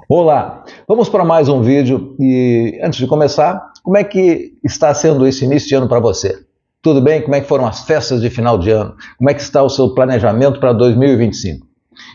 Olá, vamos para mais um vídeo e antes de começar, como é que está sendo esse início de ano para você? Tudo bem? Como é que foram as festas de final de ano? Como é que está o seu planejamento para 2025?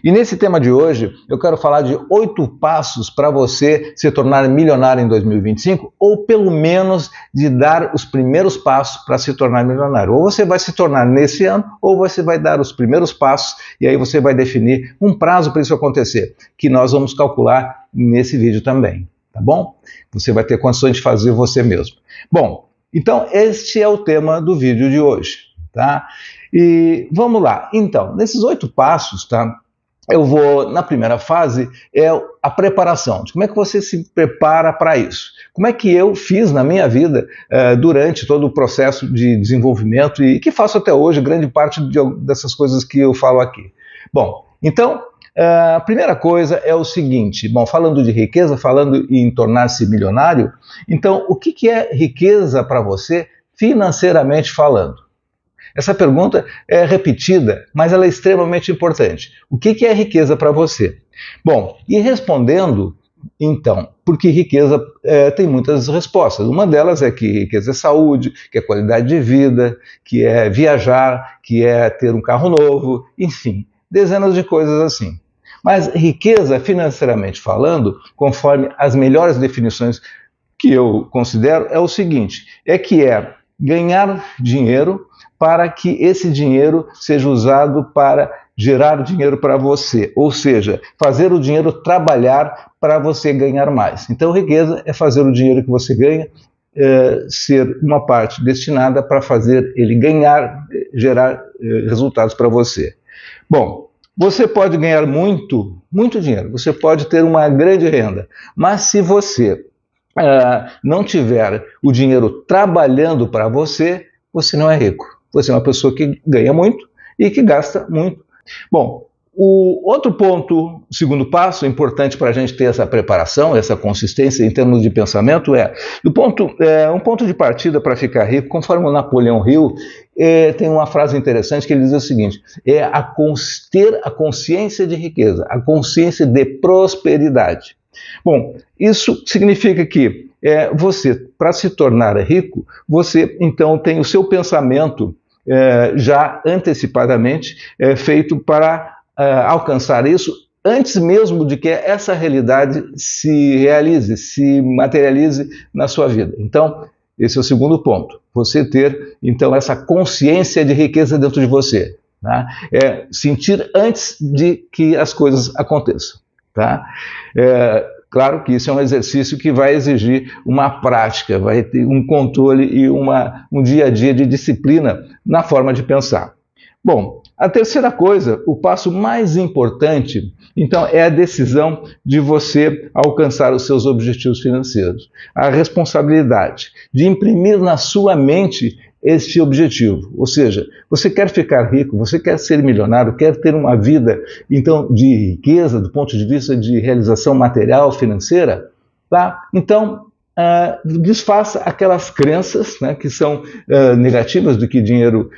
E nesse tema de hoje, eu quero falar de 8 passos para você se tornar milionário em 2025, ou pelo menos de dar os primeiros passos para se tornar milionário. Ou você vai se tornar nesse ano, ou você vai dar os primeiros passos, e aí você vai definir um prazo para isso acontecer, que nós vamos calcular nesse vídeo também, tá bom? Você vai ter condições de fazer você mesmo. Bom, então este é o tema do vídeo de hoje, tá? E vamos lá. Então, nesses 8 passos, tá? Eu vou, na primeira fase, é a preparação. Como é que você se prepara para isso? Como é que eu fiz na minha vida durante todo o processo de desenvolvimento e que faço até hoje, grande parte dessas coisas que eu falo aqui. Bom, então, a primeira coisa é o seguinte, bom, falando de riqueza, falando em tornar-se milionário, então, o que é riqueza para você financeiramente falando? Essa pergunta é repetida, mas ela é extremamente importante. O que é riqueza para você? Bom, e respondendo, então, porque riqueza tem muitas respostas. Uma delas é que riqueza é saúde, que é qualidade de vida, que é viajar, que é ter um carro novo, enfim, dezenas de coisas assim. Mas riqueza, financeiramente falando, conforme as melhores definições que eu considero, é o seguinte, é ganhar dinheiro para que esse dinheiro seja usado para gerar dinheiro para você, ou seja, fazer o dinheiro trabalhar para você ganhar mais. Então, riqueza é fazer o dinheiro que você ganha ser uma parte destinada para fazer ele ganhar, gerar resultados para você. Bom, você pode ganhar muito dinheiro, você pode ter uma grande renda, mas se você não tiver o dinheiro trabalhando para você, você não é rico. Você é uma pessoa que ganha muito e que gasta muito. Bom, o outro ponto, o segundo passo importante para a gente ter essa preparação, essa consistência em termos de pensamento um ponto de partida para ficar rico, conforme o Napoleão Hill, tem uma frase interessante que ele diz o seguinte, ter a consciência de riqueza, a consciência de prosperidade. Bom, isso significa que você, para se tornar rico, você então tem o seu pensamento já antecipadamente feito para alcançar isso antes mesmo de que essa realidade se realize, se materialize na sua vida. Então, esse é o segundo ponto. Você ter, então, essa consciência de riqueza dentro de você. Tá? Sentir antes de que as coisas aconteçam. Tá? Claro que isso é um exercício que vai exigir uma prática, vai ter um controle e um dia a dia de disciplina na forma de pensar. Bom, a terceira coisa, o passo mais importante, então, é a decisão de você alcançar os seus objetivos financeiros. A responsabilidade de imprimir na sua mente este objetivo, ou seja, você quer ficar rico, você quer ser milionário, quer ter uma vida, então, de riqueza, do ponto de vista de realização material, financeira, tá? Então, desfaça aquelas crenças, né, que são negativas, de que dinheiro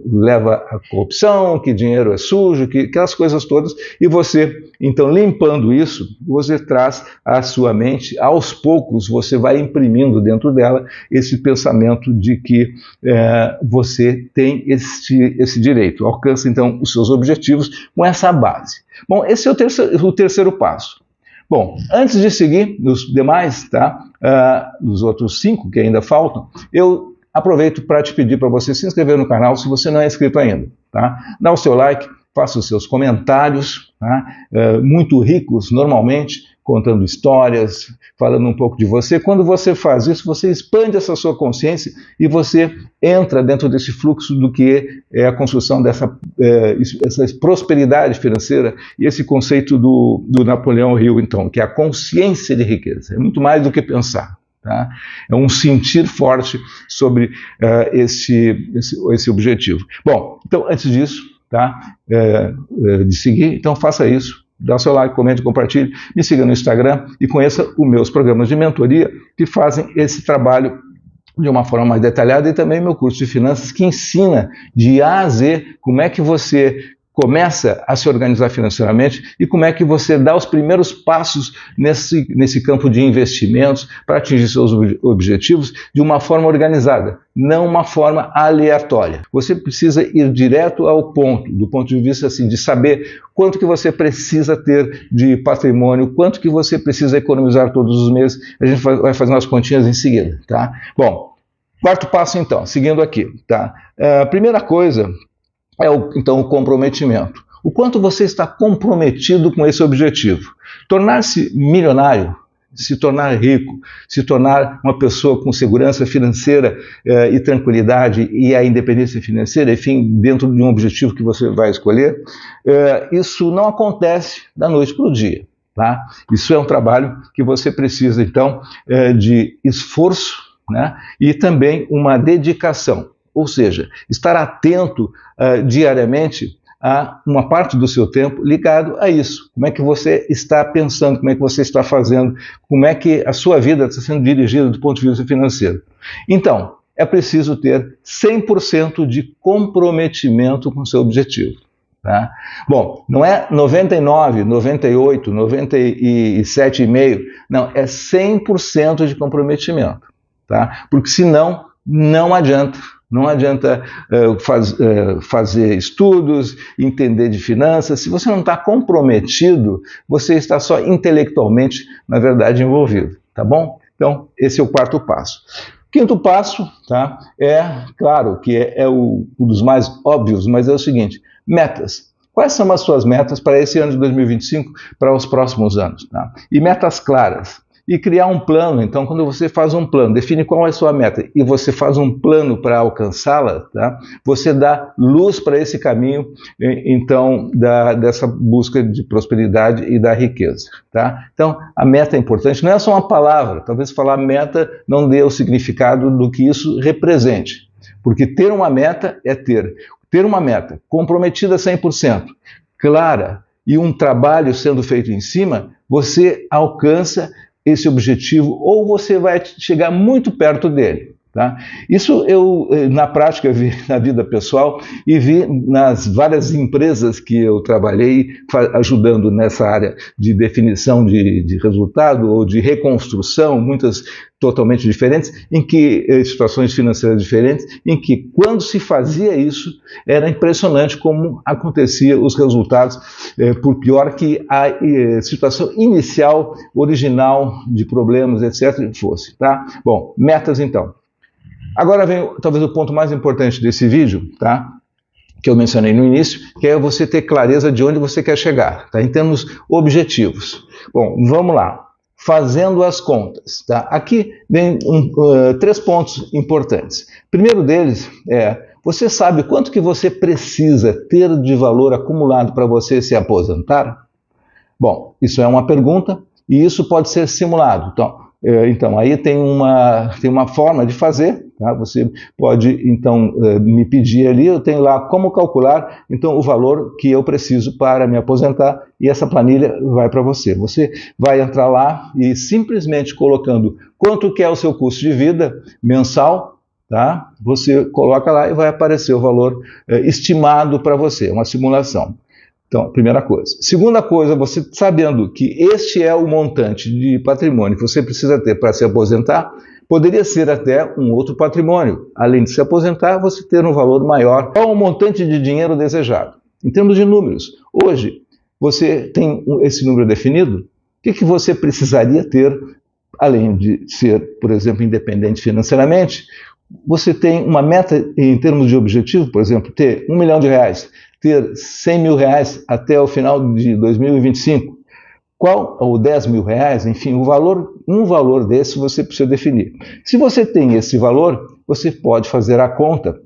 leva à corrupção, que dinheiro é sujo, aquelas coisas todas, e você, então, limpando isso, você traz à sua mente, aos poucos, você vai imprimindo dentro dela esse pensamento de que você tem esse direito, alcança, então, os seus objetivos com essa base. Bom, esse é o terceiro passo. Bom, antes de seguir nos demais, tá? Nos outros 5 que ainda faltam, eu aproveito para te pedir para você se inscrever no canal se você não é inscrito ainda. Tá? Dá o seu like, faça os seus comentários, tá? Muito ricos normalmente, contando histórias, falando um pouco de você. Quando você faz isso, você expande essa sua consciência e você entra dentro desse fluxo do que é a construção essa prosperidade financeira e esse conceito do Napoleão Hill, então, que é a consciência de riqueza. É muito mais do que pensar. Tá? É um sentir forte sobre esse objetivo. Bom, então, antes disso, tá? De seguir, então faça isso. Dá o seu like, comente, compartilhe, me siga no Instagram e conheça os meus programas de mentoria que fazem esse trabalho de uma forma mais detalhada e também meu curso de finanças que ensina de A a Z como é que você começa a se organizar financeiramente e como é que você dá os primeiros passos nesse campo de investimentos para atingir seus objetivos de uma forma organizada, não uma forma aleatória. Você precisa ir direto ao ponto, do ponto de vista assim, de saber quanto que você precisa ter de patrimônio, quanto que você precisa economizar todos os meses. A gente vai fazer umas continhas em seguida, tá? Bom, quarto passo então, seguindo aqui, tá? A primeira coisa é então o comprometimento. O quanto você está comprometido com esse objetivo. Tornar-se milionário, se tornar rico, se tornar uma pessoa com segurança financeira e tranquilidade e a independência financeira, enfim, dentro de um objetivo que você vai escolher, isso não acontece da noite para o dia. Tá? Isso é um trabalho que você precisa, então, de esforço, né? E também uma dedicação. Ou seja, estar atento diariamente a uma parte do seu tempo ligado a isso. Como é que você está pensando, como é que você está fazendo, como é que a sua vida está sendo dirigida do ponto de vista financeiro. Então, é preciso ter 100% de comprometimento com o seu objetivo. Tá? Bom, não é 99, 98, 97,5%, não, é 100% de comprometimento. Tá? Porque senão, não adianta. Não adianta fazer estudos, entender de finanças. Se você não está comprometido, você está só intelectualmente, na verdade, envolvido. Tá bom? Então, esse é o quarto passo. Quinto passo, tá? Claro, que é um dos mais óbvios, mas é o seguinte: metas. Quais são as suas metas para esse ano de 2025, para os próximos anos? Tá? E metas claras. E criar um plano. Então, quando você faz um plano, define qual é a sua meta e você faz um plano para alcançá-la, tá? Você dá luz para esse caminho, então, dessa busca de prosperidade e da riqueza. Tá? Então, a meta é importante, não é só uma palavra. Talvez falar meta não dê o significado do que isso represente. Porque ter uma meta é ter uma meta comprometida 100%, clara, e um trabalho sendo feito em cima, você alcança esse objetivo, ou você vai chegar muito perto dele. Tá? Isso eu, na prática, vi na vida pessoal e vi nas várias empresas que eu trabalhei ajudando nessa área de definição de resultado ou de reconstrução, muitas totalmente diferentes, situações financeiras diferentes, em que quando se fazia isso, era impressionante como acontecia os resultados, por pior que a situação inicial, original de problemas, etc., fosse. Tá? Bom, metas então. Agora vem talvez o ponto mais importante desse vídeo, tá? Que eu mencionei no início, que é você ter clareza de onde você quer chegar, tá? Em termos objetivos. Bom, vamos lá. Fazendo as contas. Tá? Aqui vem 3 pontos importantes. Primeiro deles você sabe quanto que você precisa ter de valor acumulado para você se aposentar? Bom, isso é uma pergunta e isso pode ser simulado. Então aí tem uma forma de fazer, tá? Você pode então me pedir ali, eu tenho lá como calcular então o valor que eu preciso para me aposentar e essa planilha vai para você. Você vai entrar lá e simplesmente colocando quanto que é o seu custo de vida mensal, tá? Você coloca lá e vai aparecer o valor estimado para você, uma simulação. Então, primeira coisa. Segunda coisa, você sabendo que este é o montante de patrimônio que você precisa ter para se aposentar, poderia ser até um outro patrimônio. Além de se aposentar, você ter um valor maior. Qual é o montante de dinheiro desejado? Em termos de números, hoje, você tem esse número definido? O que você precisaria ter, além de ser, por exemplo, independente financeiramente? Você tem uma meta em termos de objetivo, por exemplo, ter R$1 milhão, ter 100 mil reais até o final de 2025, ou 10 mil reais, enfim, um valor desse você precisa definir. Se você tem esse valor, você pode fazer a conta,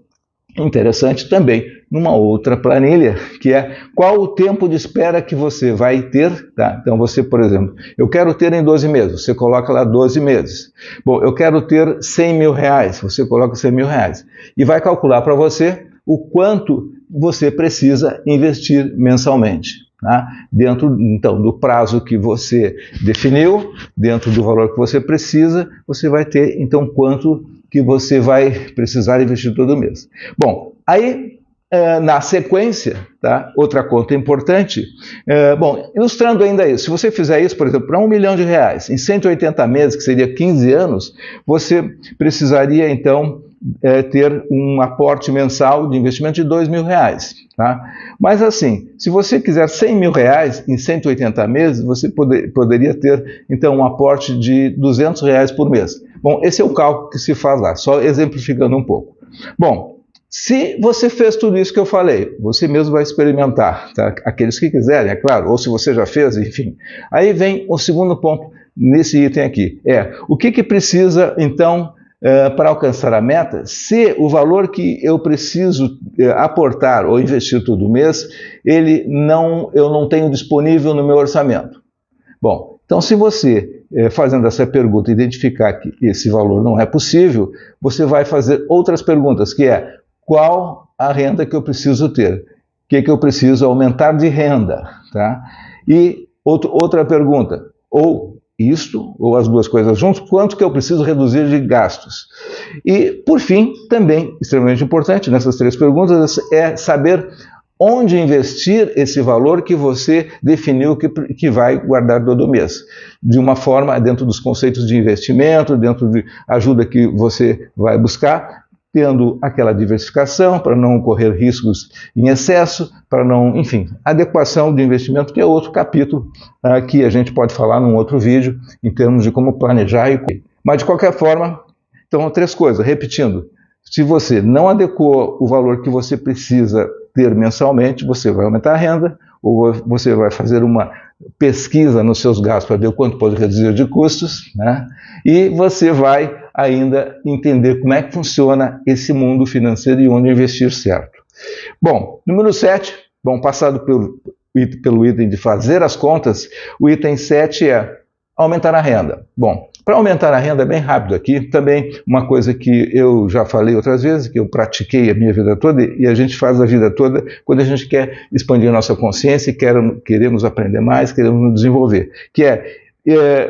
interessante também, numa outra planilha, que é qual o tempo de espera que você vai ter, tá? Então você, por exemplo, eu quero ter em 12 meses, você coloca lá 12 meses. Bom, eu quero ter 100 mil reais, você coloca 100 mil reais. E vai calcular para você o quanto você precisa investir mensalmente. Tá? Dentro, então, do prazo que você definiu, dentro do valor que você precisa, você vai ter, então, quanto que você vai precisar investir todo mês. Bom, aí na sequência, tá? Outra conta importante, bom, ilustrando ainda isso, se você fizer isso, por exemplo, para R$1 milhão em 180 meses, que seria 15 anos, você precisaria então ter um aporte mensal de investimento de R$2.000, tá? Mas assim, se você quiser R$100 mil em 180 meses, você poderia ter então um aporte de R$200 por mês. Bom, esse é o cálculo que se faz lá, só exemplificando um pouco. Bom, se você fez tudo isso que eu falei, você mesmo vai experimentar, tá? Aqueles que quiserem, é claro, ou se você já fez, enfim. Aí vem o segundo ponto nesse item aqui, o que precisa então para alcançar a meta, se o valor que eu preciso aportar ou investir todo mês, eu não tenho disponível no meu orçamento. Bom, então se você, fazendo essa pergunta, identificar que esse valor não é possível, você vai fazer outras perguntas, que é: qual a renda que eu preciso ter? O que eu preciso aumentar de renda? Tá? E outra pergunta, ou isto, ou as duas coisas juntos, quanto que eu preciso reduzir de gastos? E, por fim, também, extremamente importante nessas três perguntas, é saber onde investir esse valor que você definiu que vai guardar todo mês. De uma forma, dentro dos conceitos de investimento, dentro de ajuda que você vai buscar, tendo aquela diversificação para não correr riscos em excesso, para não, enfim, adequação de investimento, que é outro capítulo que a gente pode falar num outro vídeo, em termos de como planejar. Mas, de qualquer forma, então, três coisas, repetindo: se você não adequou o valor que você precisa ter mensalmente, você vai aumentar a renda, ou você vai fazer uma pesquisa nos seus gastos para ver o quanto pode reduzir de custos, né? E você vai ainda entender como é que funciona esse mundo financeiro e onde investir certo. Bom, número 7, bom, passado pelo item de fazer as contas, o item 7 é aumentar a renda. Bom, para aumentar a renda, bem rápido aqui, também uma coisa que eu já falei outras vezes, que eu pratiquei a minha vida toda, e a gente faz a vida toda quando a gente quer expandir a nossa consciência e queremos aprender mais, queremos nos desenvolver, que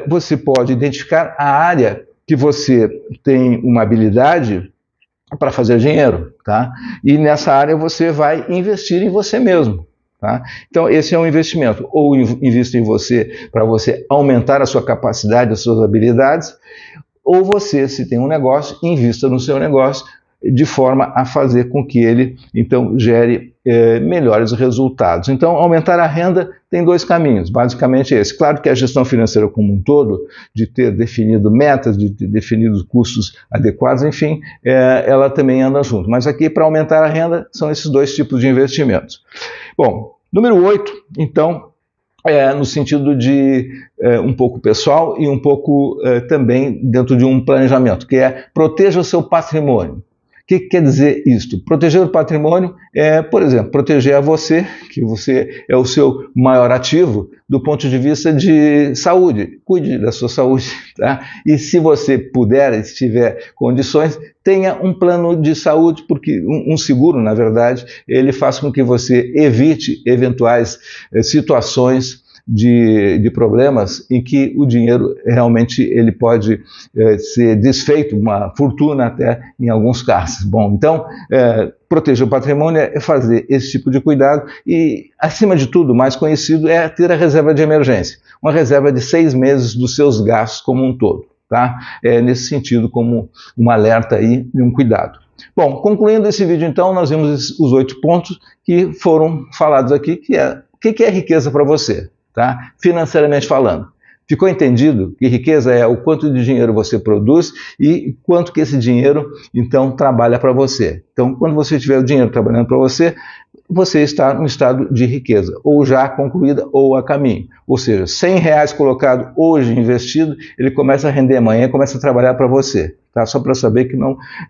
você pode identificar a área que você tem uma habilidade para fazer dinheiro, tá? E nessa área você vai investir em você mesmo. Tá? Então, esse é um investimento. Ou invista em você para você aumentar a sua capacidade, as suas habilidades, ou você, se tem um negócio, invista no seu negócio de forma a fazer com que ele, então, gere melhores resultados. Então, aumentar a renda tem dois caminhos, basicamente esse. Claro que a gestão financeira como um todo, de ter definido metas, de ter definido custos adequados, enfim, ela também anda junto. Mas aqui, para aumentar a renda, são esses dois tipos de investimentos. Bom, número 8, então, no sentido de um pouco pessoal e um pouco também dentro de um planejamento, que é proteja o seu patrimônio. O que quer dizer isto? Proteger o patrimônio é, por exemplo, proteger a você, que você é o seu maior ativo do ponto de vista de saúde. Cuide da sua saúde, tá? E se você puder, se tiver condições, tenha um plano de saúde, porque um seguro, na verdade, ele faz com que você evite eventuais situações de problemas em que o dinheiro realmente ele pode ser desfeito, uma fortuna até em alguns casos. Bom, então, proteger o patrimônio é fazer esse tipo de cuidado e, acima de tudo, mais conhecido é ter a reserva de emergência, uma reserva de 6 meses dos seus gastos como um todo, tá? Nesse sentido, como um alerta aí e um cuidado. Bom, concluindo esse vídeo então, nós vimos os 8 pontos que foram falados aqui, que é o que é riqueza para você? Tá? Financeiramente falando. Ficou entendido que riqueza é o quanto de dinheiro você produz e quanto que esse dinheiro, então, trabalha para você. Então, quando você tiver o dinheiro trabalhando para você, você está no estado de riqueza, ou já concluída ou a caminho. Ou seja, R$100 colocado hoje investido, ele começa a render amanhã, começa a trabalhar para você. Tá? Só para saber que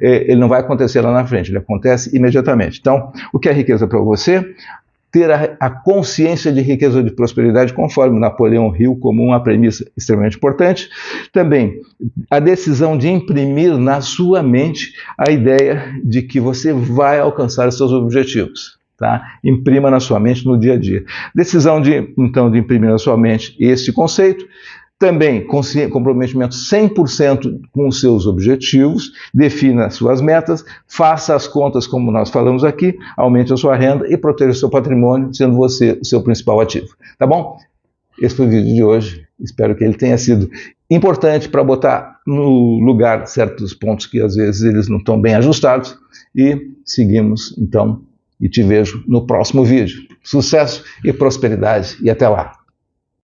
ele não vai acontecer lá na frente, ele acontece imediatamente. Então, o que é riqueza para você? Ter a consciência de riqueza ou de prosperidade, conforme Napoleão Hill, como uma premissa extremamente importante. Também, a decisão de imprimir na sua mente a ideia de que você vai alcançar os seus objetivos. Tá? Imprima na sua mente no dia a dia. Decisão então, de imprimir na sua mente esse conceito. Também comprometimento 100% com os seus objetivos, defina suas metas, faça as contas como nós falamos aqui, aumente a sua renda e proteja o seu patrimônio, sendo você o seu principal ativo. Tá bom? Esse foi o vídeo de hoje. Espero que ele tenha sido importante para botar no lugar certos pontos que às vezes eles não estão bem ajustados. E seguimos então e te vejo no próximo vídeo. Sucesso e prosperidade e até lá!